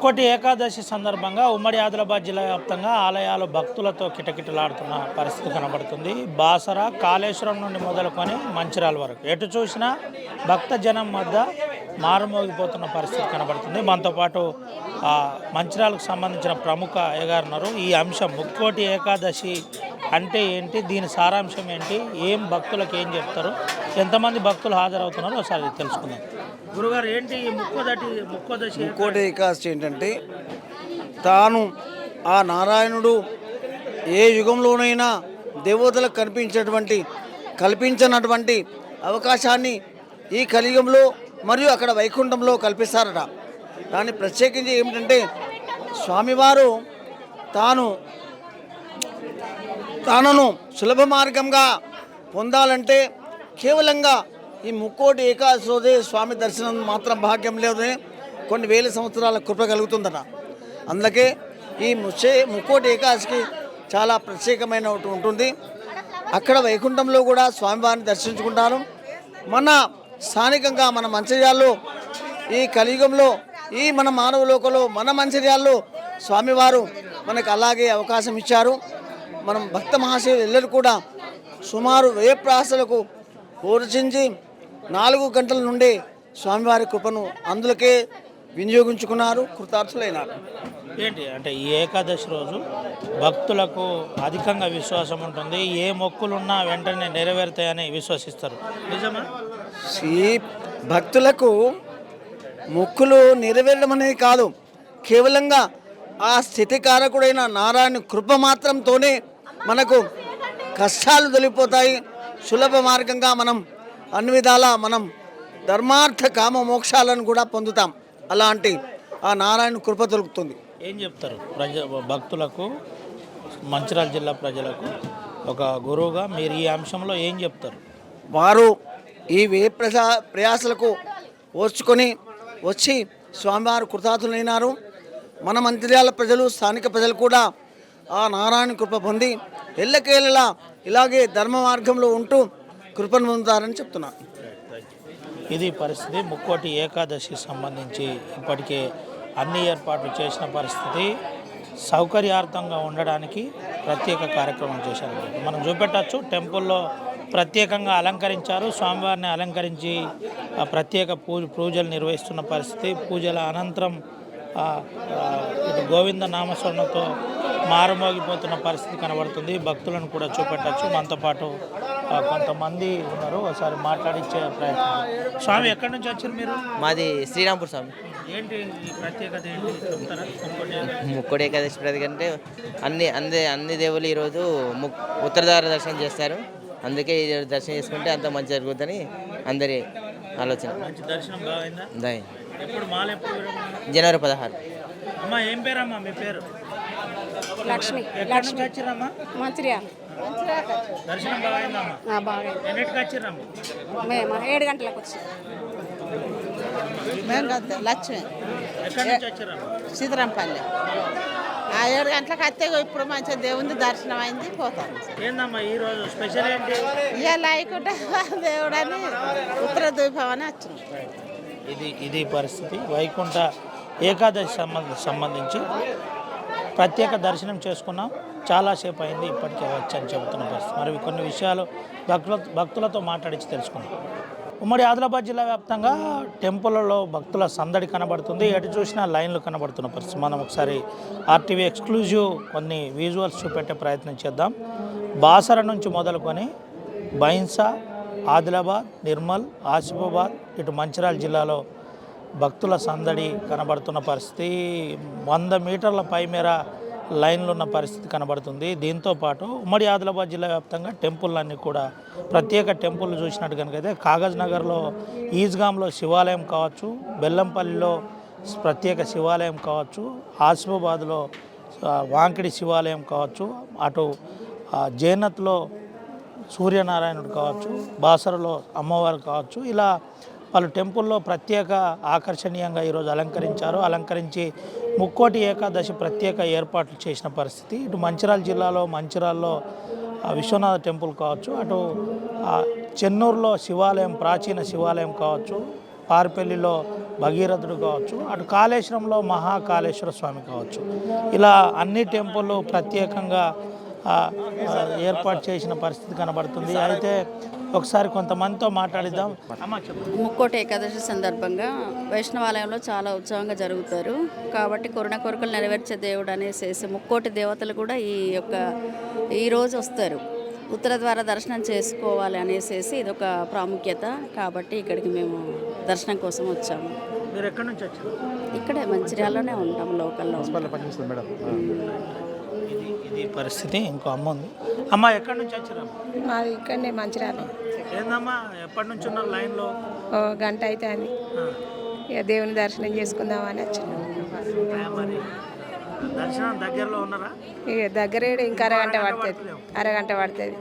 ముక్కోటి ఏకాదశి సందర్భంగా ఉమ్మడి ఆదిలాబాద్ జిల్లా వ్యాప్తంగా ఆలయాలు భక్తులతో కిటకిటలాడుతున్న పరిస్థితి కనబడుతుంది. బాసర, కాళేశ్వరం నుండి మొదలుకొని మంచిర్యాల వరకు ఎటు చూసినా భక్త జనం మధ్య మారుమోగిపోతున్న పరిస్థితి కనబడుతుంది. మనతో పాటు మంచిర్యాలకు సంబంధించిన ప్రముఖ అయ్యగారున్నారు. ఈ అంశం ముక్కోటి ఏకాదశి అంటే ఏంటి, దీని సారాంశం ఏంటి, ఏం భక్తులకు ఏం చెప్తారు, ఎంతమంది భక్తులు హాజరవుతున్నారో ఒకసారి తెలుసుకుందాం. గురుగారు, ఏంటి ముక్కోటి ఏకాదశి ఏంటంటే, తాను ఆ నారాయణుడు ఏ యుగంలోనైనా దేవతలకు కల్పించినటువంటి అవకాశాన్ని ఈ కలియుగంలో మరియు అక్కడ వైకుంఠంలో కల్పిస్తారట. దాన్ని ప్రత్యేకించి ఏమిటంటే, స్వామివారు తనను సులభ మార్గంగా పొందాలంటే కేవలంగా ఈ ముక్కోటి ఏకాదశి రోజే స్వామి దర్శనం మాత్రం భాగ్యం లేదే కొన్ని వేల సంవత్సరాల కృప కలుగుతుందట. అందుకే ఈ ముక్కోటి ఏకాదశికి చాలా ప్రత్యేకమైన ఉంటుంది. అక్కడ వైకుంఠంలో కూడా స్వామివారిని దర్శించుకుంటారు. మన స్థానికంగా మన మంచిర్యాలలో ఈ కలియుగంలో మన మానవ లోకంలో మన మంచిర్యాలలో స్వామివారు మనకు అలాగే అవకాశం ఇచ్చారు. మనం భక్త మహాశయులు ಎಲ್ಲರೂ కూడా సుమారు 1000 ప్రాసలకు పూర్చించి 4 గంటల నుండి స్వామివారి కృపను అందులోకే వినియోగించుకున్నారు, కృతార్థులైనారు. ఏంటి అంటే ఈ ఏకాదశి రోజు భక్తులకు అధికంగా విశ్వాసం ఉంటుంది, ఏ మొక్కులున్నా వెంటనే నెరవేరుతాయని విశ్వసిస్తారు, నిజమా? ఈ భక్తులకు మొక్కులు నెరవేరడం అనేది కాదు, కేవలంగా ఆ స్థితికారకుడైన నారాయణ కృప మాత్రంతోనే మనకు కష్టాలు తొలిపోతాయి. సులభ మార్గంగా మనం అన్ని విధాలా మనం ధర్మార్థ కామ మోక్షాలను కూడా పొందుతాం. అలాంటి ఆ నారాయణ కృప దొరుకుతుంది. ఏం చెప్తారు భక్తులకు, మంచిర్యాల జిల్లా ప్రజలకు ఒక గురువుగా మీరు ఈ అంశంలో ఏం చెప్తారు? వారు ఈ ప్రయాసలకు ఓర్చుకొని వచ్చి స్వామివారు కృతార్థులైనారు. మన మంచిర్యాల ప్రజలు, స్థానిక ప్రజలు కూడా ఆ నారాయణ కృప పొంది ఎల్లకేళ్ళలా ఇలాగే ధర్మ మార్గంలో ఉంటూ కృపను పొందుతారని చెప్తున్నారు. ఇది పరిస్థితి. ముక్కోటి ఏకాదశికి సంబంధించి ఇప్పటికే అన్ని ఏర్పాట్లు చేసిన పరిస్థితి. సౌకర్యార్థంగా ఉండడానికి ప్రత్యేక కార్యక్రమం చేశారు. మనం చూపెట్టచ్చు, టెంపుల్లో ప్రత్యేకంగా అలంకరించారు. స్వామివారిని అలంకరించి ప్రత్యేక పూజలు నిర్వహిస్తున్న పరిస్థితి. పూజల అనంతరం గోవింద నామస్మరణతో మారుమోగిపోతున్న పరిస్థితి కనబడుతుంది. భక్తులను కూడా చూపెట్టచ్చు. మనతో పాటు కొంతమంది ఉన్నారు, ఒకసారి మాట్లాడించే ప్రయత్నం. స్వామి, ఎక్కడి నుంచి వచ్చారు మీరు? మాది శ్రీరాంపూర్ స్వామి. ఏంటి ఈ ప్రత్యేకత ఏంటి చెప్తారా? ముక్కోటి ఏకాదశి ప్రతి అంటే అన్ని దేవుళ్ళు ఈరోజు ఉత్తరధార దర్శనం చేస్తారు. అందుకే ఈ దర్శనం చేసుకుంటే అంత మంచి జరుగుతుందని అందరి ఆలోచన. మంచి దర్శనం బాగుందా? ఎప్పుడు మాల ఎప్పుడు? జనవరి 16. అమ్మా, ఏం పేరమ్మా మీ పేరు? లక్ష్మి. వచ్చిరమ్మా? మంచిర్యాల. దర్శనం బాగుందమ్మా? బాగా. ఎన్నిటికి వచ్చిరమ్మా? మేము 7 గంటలకు వచ్చి. మేము కదా లక్ష్మి. ఎక్కడి నుంచి వచ్చిరమ్మా? సీతారాంపల్లి. 7 గంటలకు వస్తే ఇప్పుడు మంచిగా దేవుని దర్శనం అయింది, పోతాం. ఏందమ్మా ఈరోజు స్పెషల్ ఏంటి? ఇవాళ అయికుంటే దేవుడని ఉత్తర ద్వీపం అని వచ్చినాం. ఇది పరిస్థితి. వైకుంఠ ఏకాదశి సంబంధించి ప్రత్యేక దర్శనం చేసుకున్నాం. చాలాసేపు అయింది, ఇప్పటికే వచ్చని చెబుతున్న పరిస్థితి. మరి కొన్ని విషయాలు భక్తులతో మాట్లాడించి తెలుసుకున్నాం. ఉమ్మడి ఆదిలాబాద్ జిల్లా వ్యాప్తంగా టెంపుల్లో భక్తుల సందడి కనబడుతుంది. ఎటు చూసినా లైన్లు కనబడుతున్న పరిస్థితి. మనం ఒకసారి ఆర్టీవీ ఎక్స్క్లూజివ్ కొన్ని విజువల్స్ చూపెట్టే ప్రయత్నం చేద్దాం. బాసర నుంచి మొదలుకొని బైన్సా, ఆదిలాబాద్, నిర్మల్, ఆసిఫాబాద్, ఇటు మంచిర్యాల జిల్లాలో భక్తుల సందడి కనబడుతున్న పరిస్థితి. 100 మీటర్ల పైమేర లైన్లు ఉన్న పరిస్థితి కనబడుతుంది. దీంతోపాటు ఉమ్మడి ఆదిలాబాద్ జిల్లా వ్యాప్తంగా టెంపుల్లన్నీ కూడా ప్రత్యేక టెంపుల్ చూసినట్టు కనుకైతే కాగజ్ నగర్లో ఈజ్గాంలో శివాలయం కావచ్చు, బెల్లంపల్లిలో ప్రత్యేక శివాలయం కావచ్చు, ఆసిఫాబాద్లో వాంకిడి శివాలయం కావచ్చు, అటు జైనత్లో సూర్యనారాయణుడు కావచ్చు, బాసరలో అమ్మవారు కావచ్చు, ఇలా పలు టెంపుల్లో ప్రత్యేక ఆకర్షణీయంగా ఈరోజు అలంకరించి ముక్కోటి ఏకాదశి ప్రత్యేక ఏర్పాట్లు చేసిన పరిస్థితి. ఇటు మంచిర్యాలలో విశ్వనాథ టెంపుల్ కావచ్చు, అటు చెన్నూరులో శివాలయం, ప్రాచీన శివాలయం కావచ్చు, పార్పల్లిలో భగీరథుడు కావచ్చు, అటు కాళేశ్వరంలో మహాకాళేశ్వర స్వామి కావచ్చు, ఇలా అన్ని టెంపుల్ ప్రత్యేకంగా ఏర్పాటు చేసిన పరిస్థితి కనబడుతుంది. అయితే ఒకసారి కొంతమందితో మాట్లాడిద్దాం. అమ్మ చెప్పు. ముక్కోటి ఏకాదశి సందర్భంగా వైష్ణవాలయంలో చాలా ఉత్సవంగా జరుగుతారు కాబట్టి కోరికలు నెరవేర్చే దేవుడు అనేసి ముక్కోటి దేవతలు కూడా ఈ రోజు వస్తారు. ఉత్తర ద్వార దర్శనం చేసుకోవాలి అనేసి ఇది ఒక ప్రాముఖ్యత కాబట్టి ఇక్కడికి మేము దర్శనం కోసం వచ్చాము. మీరు ఎక్కడి నుంచి వచ్చారు? ఇక్కడే మంచిర్యాలలోనే ఉంటాం, లోకల్లో ఇది పరిస్థితి. ఇంకో అమ్మ ఉంది. అమ్మ ఎక్కడి నుంచి వచ్చారు? మాది ఇక్కడనే మంచిర్యాల. ఏందమ్మా ఎప్పటి నుంచి ఉన్నారు లైన్లో? ఓ గంట అయితే అని ఇక దేవుని దర్శనం చేసుకుందామని వచ్చాను. మరి దర్శనం దగ్గరలో ఉన్నారా? ఇక దగ్గర ఇంకా అరగంట పడుతుంది.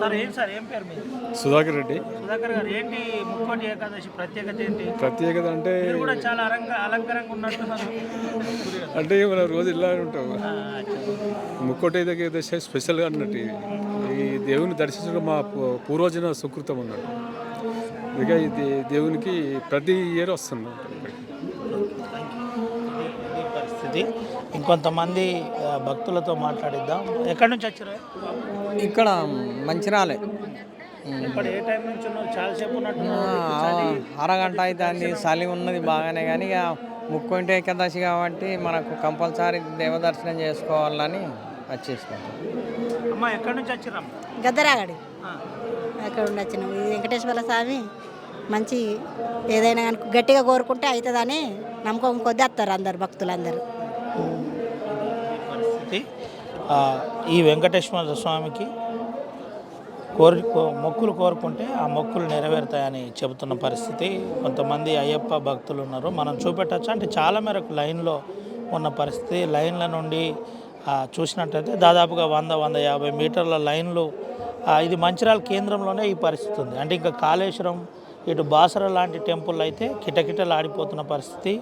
సార్ ఏం పేరు మీరు? సుధాకర్ రెడ్డి. సుధాకర్ గారు, ఏంటి ముక్కోటి ఏకాదశి ప్రత్యేకత ఏంటి? ప్రత్యేకత అంటే మీరు కూడా చాలా అలంకరంగా ఉన్నట్టున్నారు. అంటే మనం రోజు ఇలా ఉంటాము. ముక్కోటి ఏకాదశి స్పెషల్గా అన్నట్టు ఈ దేవుని దర్శించడం మా పూర్వజన సుకృతం అన్నట్టు. ఇక ఇది దేవునికి ప్రతి ఇయర్ వస్తున్నాం. ఇది పరిస్థితి. ఇంకొంతమంది భక్తులతో మాట్లాడిద్దాం. ఎక్కడి నుంచి వచ్చారు? ఇక్కడ మంచిర్యాలే. ఇప్పుడు ఏ టైం నుంచి ఉన్నారు? చాలాసేపు ఉన్నట్టు. అరగంట అయితే అన్ని చలి ఉన్నది బాగానే, కానీ ఇక ముక్కోటి ఏకాదశి కాబట్టి మనకు కంపల్సరీ దేవదర్శనం చేసుకోవాలని వచ్చేసుకుంటాం. అమ్మ ఎక్కడి నుంచి వచ్చారమ్మ? గద్దరాగడి అక్కడ ఉండొచ్చినాం. ఇది వెంకటేశ్వర స్వామి మంచి ఏదైనా కానీ గట్టిగా కోరుకుంటే అవుతుందని నమ్మకం కొద్ది వస్తారు అందరు భక్తులందరూ. పరిస్థితి. ఈ వెంకటేశ్వర స్వామికి మొక్కులు కోరుకుంటే ఆ మొక్కులు నెరవేరుతాయని చెబుతున్న పరిస్థితి. కొంతమంది అయ్యప్ప భక్తులు ఉన్నారు, మనం చూపెట్టచ్చు. అంటే చాలా మేరకు లైన్లో ఉన్న పరిస్థితి. లైన్ల నుండి చూసినట్టయితే దాదాపుగా 100-150 మీటర్ల లైన్లు. ఇది మంచిర్యాల కేంద్రంలోనే ఈ పరిస్థితి ఉంది. అంటే ఇంకా కాళేశ్వరం, ఇటు బాసర లాంటి టెంపుల్ అయితే కిటకిటలు ఆడిపోతున్న పరిస్థితి.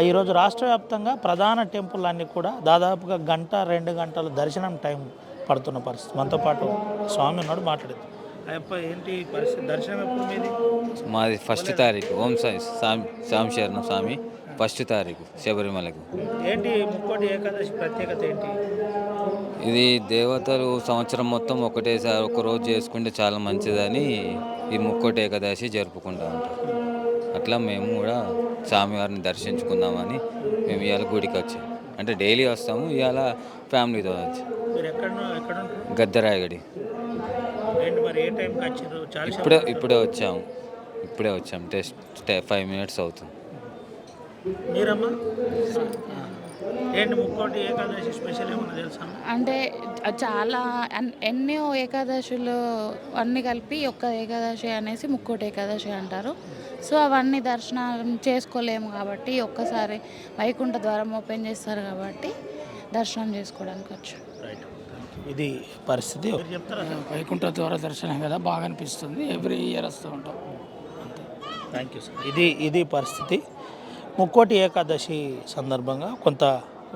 ఈరోజు రాష్ట్ర వ్యాప్తంగా ప్రధాన టెంపుల్ అన్నీ కూడా దాదాపుగా 1-2 గంటల దర్శనం టైం పడుతున్న పరిస్థితి. మనతో పాటు స్వామి ఉన్నాడు, మాట్లాడేది. అయ్యప్ప ఏంటి పరిస్థితి? దర్శనం ఎప్పుడు మీది? మాది 1 తారీఖు. ఓం సాయి సామి శరణం స్వామి 1 తారీఖు శబరిమలకు. ఏంటి ముక్కోటి ఏకాదశి ప్రత్యేకత ఏంటి? ఇది దేవతలు సంవత్సరం మొత్తం ఒకటేసారి ఒకరోజు చేసుకుంటే చాలా మంచిదని ఈ ముక్కోటి ఏకాదశి జరుపుకుంటా ఉంటాం. అట్లా మేము కూడా స్వామివారిని దర్శించుకుందామని మేము ఇవాళ గుడికి వచ్చాం. అంటే డైలీ వస్తాము, ఇవాళ ఫ్యామిలీతో వచ్చాం. మీరు ఎక్కడ ఉంటారు? గద్దరాయగడి. ఏంటి మరి ఏ టైంకి వచ్చారు? ఇప్పుడే వచ్చాం. జస్ట్ 5 మినిట్స్ అవుతుంది. మీరమ్మా ఏంటి ముక్కోటి ఏకాదశి స్పెషల్ ఏమన్నా తెలుసా? అంటే చాలా ఎన్నో ఏకాదశులు అన్నీ కలిపి ఒక్క ఏకాదశి అనేసి ముక్కోటి ఏకాదశి అంటారు. సో అవన్నీ దర్శనం చేసుకోలేము కాబట్టి ఒక్కసారి వైకుంఠ ద్వారం ఓపెన్ చేస్తారు కాబట్టి దర్శనం చేసుకోవడానికి వచ్చు. ఇది పరిస్థితి. వైకుంఠ ద్వార దర్శనం కదా, బాగా అనిపిస్తుంది. ఎవ్రీ ఇయర్ వస్తూ ఉంటాం. Thank you sir. ఇది పరిస్థితి. ముక్కోటి ఏకాదశి సందర్భంగా కొంత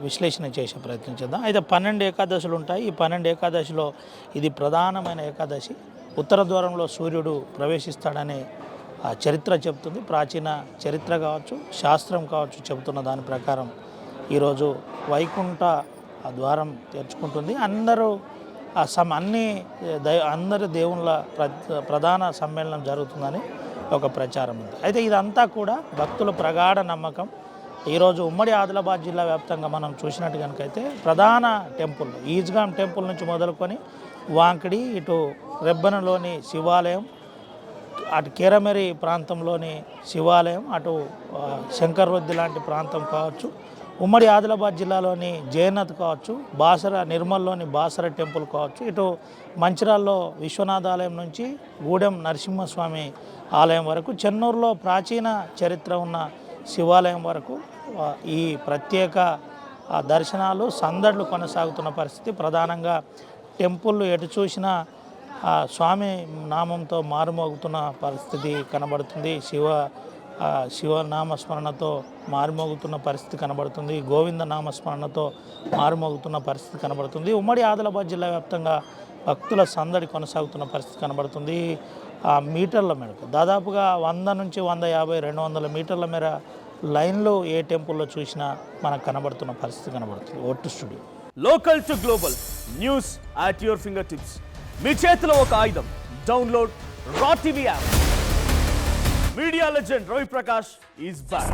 విశ్లేషణ చేసే ప్రయత్నం చేద్దాం. అయితే 12 ఏకాదశులు ఉంటాయి. ఈ 12 ఏకాదశిలో ఇది ప్రధానమైన ఏకాదశి. ఉత్తర ద్వారంలో సూర్యుడు ప్రవేశిస్తాడనే చరిత్ర చెబుతుంది. ప్రాచీన చరిత్ర కావచ్చు, శాస్త్రం కావచ్చు చెబుతున్న దాని ప్రకారం ఈరోజు వైకుంఠ ద్వారం తెరుచుకుంటుంది. అందరి దేవుళ్ళ ప్రధాన సమ్మేళనం జరుగుతుందని ఒక ప్రచారం ఉంది. అయితే ఇదంతా కూడా భక్తుల ప్రగాఢ నమ్మకం. ఈరోజు ఉమ్మడి ఆదిలాబాద్ జిల్లా వ్యాప్తంగా మనం చూసినట్టు కనుకైతే ప్రధాన టెంపుల్ ఈజ్గాం టెంపుల్ నుంచి మొదలుకొని వాంకిడి, ఇటు రెబ్బనలోని శివాలయం, అటు కేరమెరి ప్రాంతంలోని శివాలయం, అటు శంకర్వద్ది లాంటి ప్రాంతం కావచ్చు, ఉమ్మడి ఆదిలాబాద్ జిల్లాలోని జయనత్ కావచ్చు, నిర్మల్లోని బాసర టెంపుల్ కావచ్చు, ఇటు మంచిర్యాలలో విశ్వనాథ ఆలయం నుంచి గూడెం నరసింహస్వామి ఆలయం వరకు, చెన్నూరులో ప్రాచీన చరిత్ర ఉన్న శివాలయం వరకు ఈ ప్రత్యేక దర్శనాలు సందడులు కొనసాగుతున్న పరిస్థితి. ప్రధానంగా టెంపుల్ ఎటు చూసినా స్వామి నామంతో మారుమోగుతున్న పరిస్థితి కనబడుతుంది. శివనామస్మరణతో మారుమోగుతున్న పరిస్థితి కనబడుతుంది. గోవింద నామస్మరణతో మారుమోగుతున్న పరిస్థితి కనబడుతుంది. ఉమ్మడి ఆదిలాబాద్ జిల్లా వ్యాప్తంగా భక్తుల సందడి కొనసాగుతున్న పరిస్థితి కనబడుతుంది. ఆ మీటర్ల మేరకు దాదాపుగా 100 నుంచి 150, 200 మీటర్ల మేర లైన్లో ఏ టెంపుల్లో చూసినా మనకు కనబడుతున్న పరిస్థితి కనబడుతుంది. ఒట్టు studio. Local to global news at your fingertips. మీ చేతిలో ఒక ఆయుధం. Download Raw TV app. Media legend Ravi Prakash is back.